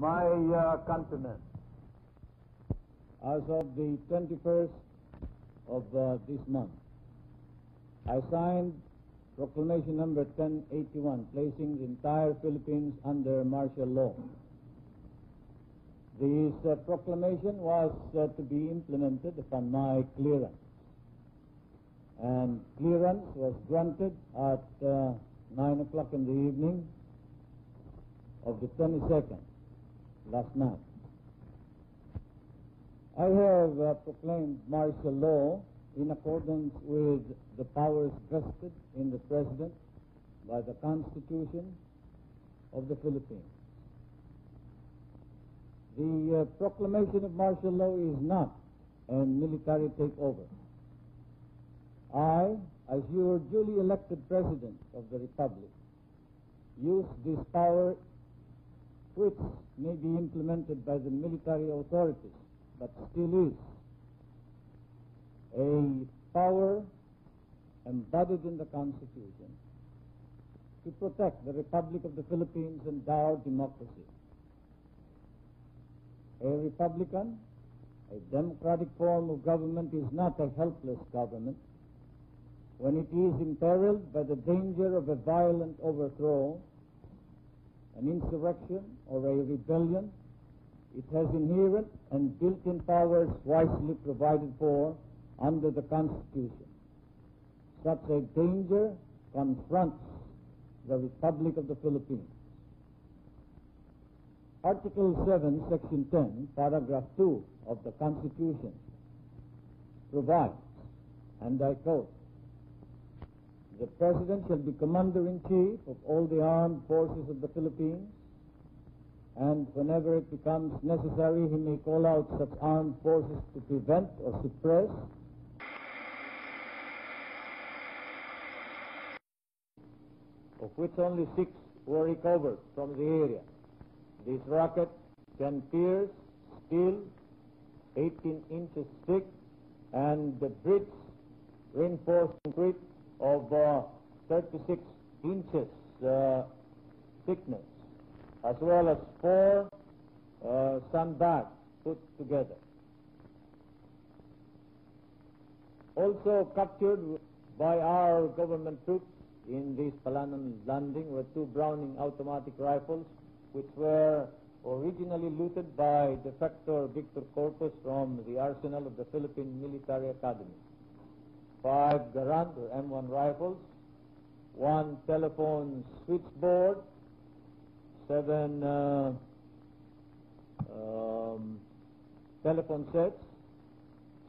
My countrymen, as of the 21st of this month, I signed Proclamation number 1081, placing the entire Philippines under martial law. This proclamation was to be implemented upon my clearance, and clearance was granted at 9 o'clock in the evening of the 22nd, last night. I have proclaimed martial law in accordance with the powers vested in the President by the Constitution of the Philippines. The proclamation of martial law is not a military takeover. I, as your duly elected President of the Republic, use this power, which may be implemented by the military authorities, but still is a power embodied in the Constitution to protect the Republic of the Philippines and our democracy. A republican, a democratic form of government, is not a helpless government. When it is imperiled by the danger of a violent overthrow, an insurrection, or a rebellion, it has inherent and built-in powers wisely provided for under the Constitution. Such a danger confronts the Republic of the Philippines. Article 7, Section 10, Paragraph 2 of the Constitution provides, and I quote, "The President shall be Commander-in-Chief of all the armed forces of the Philippines, and whenever it becomes necessary, he may call out such armed forces to prevent or suppress of which only 6 were recovered from the area. This rocket can pierce steel 18 inches thick and the bricks reinforced concrete of 36 inches thickness, as well as 4 sandbags put together. Also captured by our government troops in this Palanan landing were 2 Browning automatic rifles, which were originally looted by defector Victor Corpus from the arsenal of the Philippine Military Academy. 5 Garand or M1 rifles, 1 telephone switchboard, 7 telephone sets,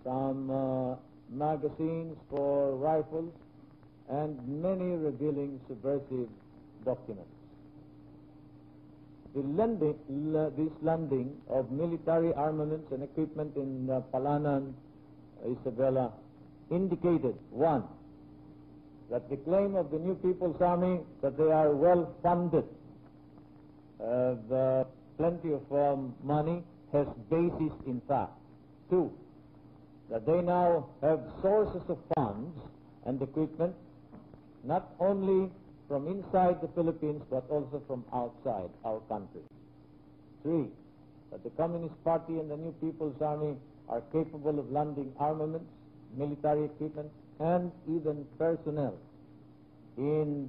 some magazines for rifles, and many revealing subversive documents. This landing of military armaments and equipment in Palanan, Isabela, indicated, 1, that the claim of the New People's Army that they are well funded, plenty of money, has basis in fact. 2, that they now have sources of funds and equipment not only from inside the Philippines but also from outside our country. 3, that the Communist Party and the New People's Army are capable of landing armaments, military equipment, and even personnel in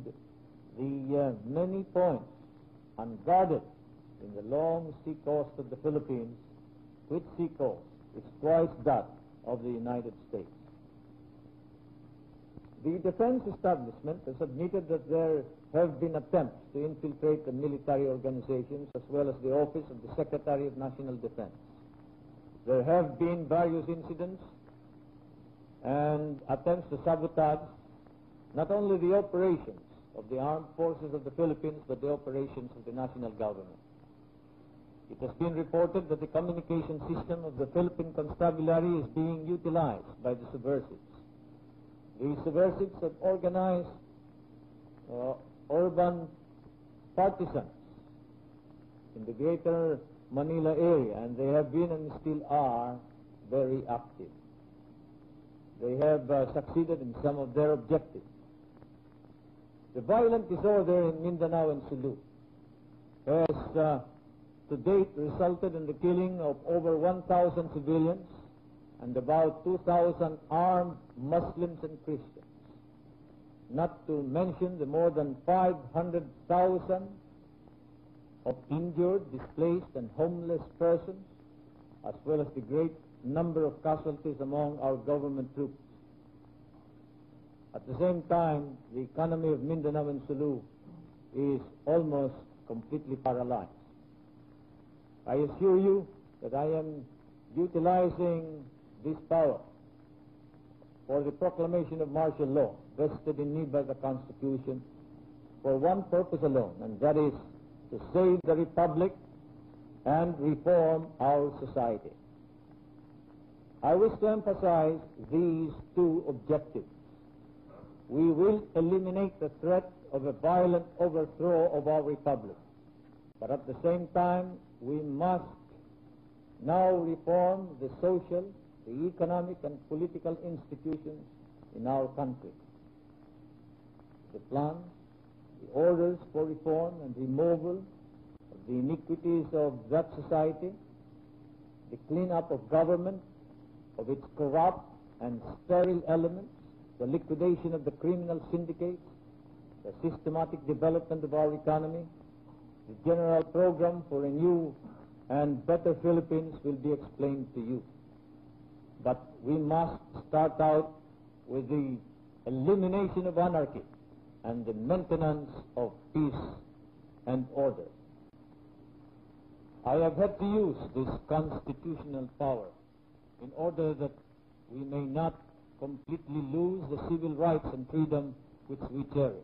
the many points unguarded in the long sea coast of the Philippines, which sea coast is twice that of the United States. The defense establishment has admitted that there have been attempts to infiltrate the military organizations as well as the office of the Secretary of National Defense. There have been various incidents and attempts to sabotage not only the operations of the armed forces of the Philippines but the operations of the national government. It has been reported that the communication system of the Philippine Constabulary is being utilized by the subversives. The subversives have organized urban partisans in the greater Manila area, and they have been and still are very active. They have succeeded in some of their objectives. The violent disorder in Mindanao and Sulu has to date resulted in the killing of over 1,000 civilians and about 2,000 armed Muslims and Christians, not to mention the more than 500,000 of injured, displaced, and homeless persons, as well as the great number of casualties among our government troops. At the same time, the economy of Mindanao and Sulu is almost completely paralyzed. I assure you that I am utilizing this power for the proclamation of martial law vested in me by the Constitution for one purpose alone, and that is to save the Republic and reform our society. I wish to emphasize these two objectives. We will eliminate the threat of a violent overthrow of our Republic, but at the same time, we must now reform the social, the economic, and political institutions in our country. The plans, the orders for reform and removal of the iniquities of that society, the cleanup of government, of its corrupt and sterile elements, the liquidation of the criminal syndicates, the systematic development of our economy, the general program for a new and better Philippines will be explained to you. But we must start out with the elimination of anarchy and the maintenance of peace and order. I have had to use this constitutional power in order that we may not completely lose the civil rights and freedom which we cherish.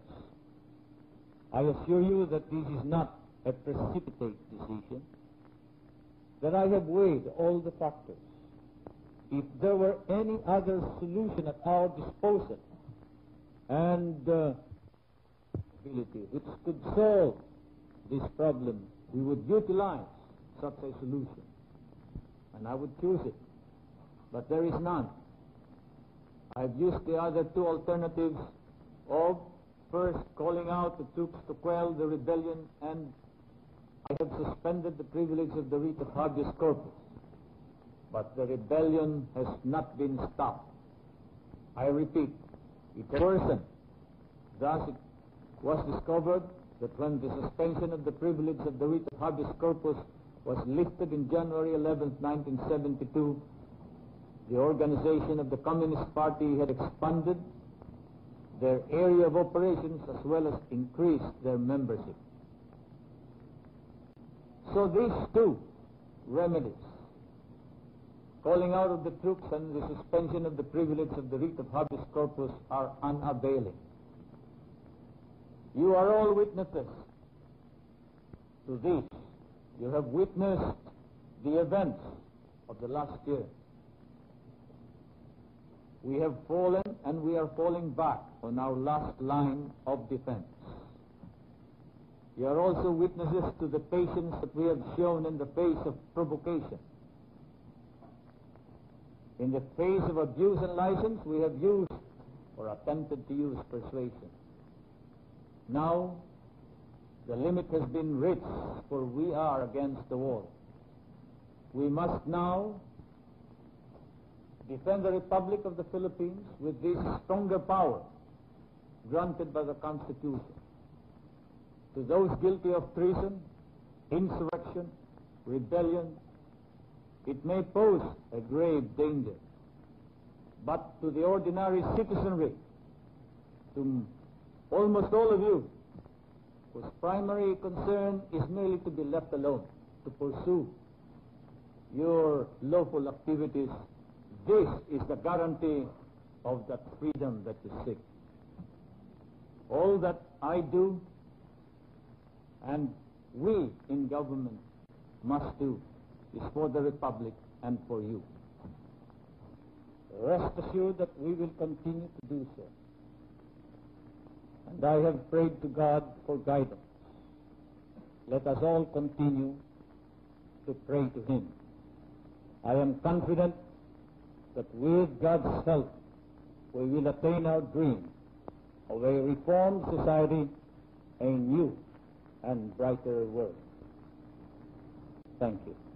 I assure you that this is not a precipitate decision, that I have weighed all the factors. If there were any other solution at our disposal and ability which could solve this problem, we would utilize such a solution, and I would choose it. But there is none. I've used the other two alternatives of first calling out the troops to quell the rebellion, and I have suspended the privilege of the writ of habeas corpus. But the rebellion has not been stopped. I repeat, it worsened. Thus it was discovered that when the suspension of the privilege of the writ of habeas corpus was lifted in January 11, 1972, the organization of the Communist Party had expanded their area of operations as well as increased their membership. So these two remedies, calling out of the troops and the suspension of the privilege of the writ of habeas corpus, are unavailing. You are all witnesses to this. You have witnessed the events of the last year. We have fallen and we are falling back on our last line of defense. You are also witnesses to the patience that we have shown in the face of provocation. In the face of abuse and license, we have used or attempted to use persuasion. Now, the limit has been reached, for we are against the wall. We must now defend the Republic of the Philippines with this stronger power granted by the Constitution. To those guilty of treason, insurrection, rebellion, it may pose a grave danger. But to the ordinary citizenry, to almost all of you, whose primary concern is merely to be left alone, to pursue your lawful activities, this is the guarantee of that freedom that you seek. All that I do and we in government must do is for the Republic and for you. Rest assured that we will continue to do so. And I have prayed to God for guidance. Let us all continue to pray to Him. I am confident that with God's help we will attain our dream of a reformed society, a new and brighter world. Thank you.